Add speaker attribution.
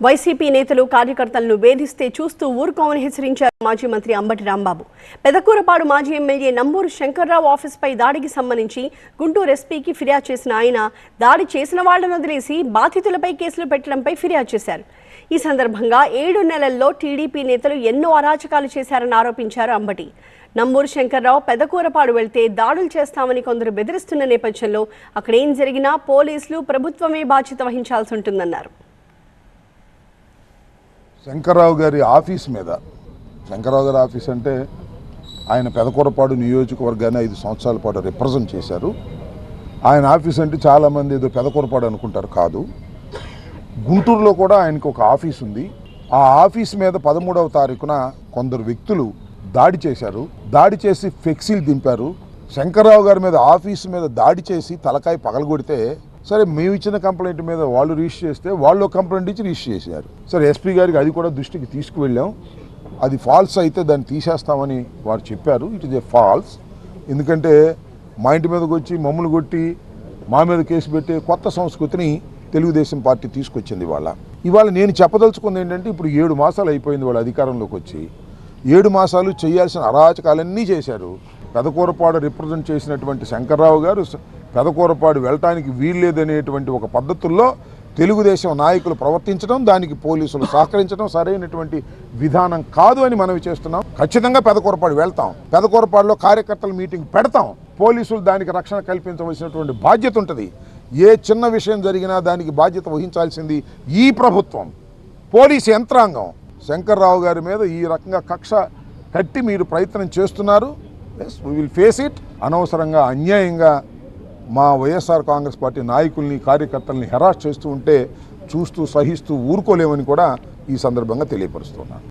Speaker 1: YCP నేతలు కార్యకర్తలను వేధిస్తే చూస్తూ ఊరుకోమని హెచ్చరించారు మాజీ మంత్రి అంబటి రాంబాబు. పెదకూరపాడు మాజీ ఎమ్మెల్యే నంబూరు శంకర్రావు ఆఫీస్పై దాడికి సంబంధించి గుంటూరు ఎస్పీకి ఫిర్యాదు చేసిన ఆయన దాడి చేసిన వాళ్లను వదిలేసి బాధితులపై కేసులు పెట్టడంపై ఫిర్యాదు చేశారు. ఈ సందర్భంగా 7 నెలల్లో టీడీపీ నేతలు ఎన్నో అరాచకాలు చేశారని ఆరోపించారు అంబటి. నంబూరు శంకర్రావు పెదకూరపాడు వెళ్తే దాడులు చేస్తామని కొందరు బెదిరిస్తున్న నేపథ్యంలో అక్కడేం జరిగినా పోలీసులు ప్రభుత్వమే బాధ్యత వహించాల్సి ఉంటుందన్నారు.
Speaker 2: శంకర్రావు గారి ఆఫీస్ మీద, శంకర్రావు గారి ఆఫీస్ అంటే ఆయన పెదకూరపాడు నియోజకవర్గాన్ని 5 సంవత్సరాల పాటు రిప్రజెంట్ చేశారు. ఆయన ఆఫీస్ అంటే చాలామంది ఏదో పెదకూరపాడు అనుకుంటారు, కాదు. గుంటూరులో కూడా ఆయనకు ఒక ఆఫీస్ ఉంది. ఆ ఆఫీస్ మీద 13వ తారీఖున కొందరు వ్యక్తులు దాడి చేశారు. దాడి చేసి ఫ్లెక్సీలు దింపారు. శంకర్రావు గారి మీద ఆఫీసు మీద దాడి చేసి తలకాయ పగలగొడితే, సరే మేము ఇచ్చిన కంప్లైంట్ మీద వాళ్ళు రిజిస్టర్ చేస్తే వాళ్ళు కంప్లైంట్ ఇచ్చి రిజిస్టర్ చేశారు. సరే ఎస్పీ గారికి అది కూడా దృష్టికి తీసుకువెళ్ళాం. అది ఫాల్స్ అయితే దాన్ని తీసేస్తామని వారు చెప్పారు. It is a falls. ఎందుకంటే మా ఇంటి మీదకి వచ్చి మమ్మల్ని కొట్టి మా మీద కేసు పెట్టే కొత్త సంస్కృతిని తెలుగుదేశం పార్టీ తీసుకొచ్చింది. ఇవాళ నేను చెప్పదలుచుకుంది ఏంటంటే, ఇప్పుడు 7 మాసాలు అయిపోయింది వాళ్ళు అధికారంలోకి వచ్చి. 7 మాసాలు చేయాల్సిన అరాచకాలన్నీ చేశారు. పెదకూరపాడు రిప్రజెంట్ చేసినటువంటి శంకర్రావు గారు పెదకూరపాడు వెళ్ళటానికి వీల్లేదనేటువంటి ఒక పద్ధతుల్లో తెలుగుదేశం నాయకులు ప్రవర్తించడం, దానికి పోలీసులు సహకరించడం సరైనటువంటి విధానం కాదు అని మనవి చేస్తున్నాం. ఖచ్చితంగా పెదకూరపాడు వెళ్తాం. పెదకూరపాడులో కార్యకర్తల మీటింగ్ పెడతాం. పోలీసులు దానికి రక్షణ కల్పించవలసినటువంటి బాధ్యత ఉంటుంది. ఏ చిన్న విషయం జరిగినా దానికి బాధ్యత వహించాల్సింది ఈ ప్రభుత్వం, పోలీసు యంత్రాంగం. శంకర్రావు గారి మీద ఈ రకంగా కక్ష కట్టి మీరు ప్రయత్నం చేస్తున్నారు. Yes, we will face it. అనవసరంగా అన్యాయంగా మా వైఎస్ఆర్ కాంగ్రెస్ పార్టీ నాయకుల్ని కార్యకర్తల్ని హెరాస్ చేస్తూ ఉంటే చూస్తూ సహిస్తూ ఊరుకోలేమని కూడా ఈ సందర్భంగా తెలియపరుస్తున్నాను.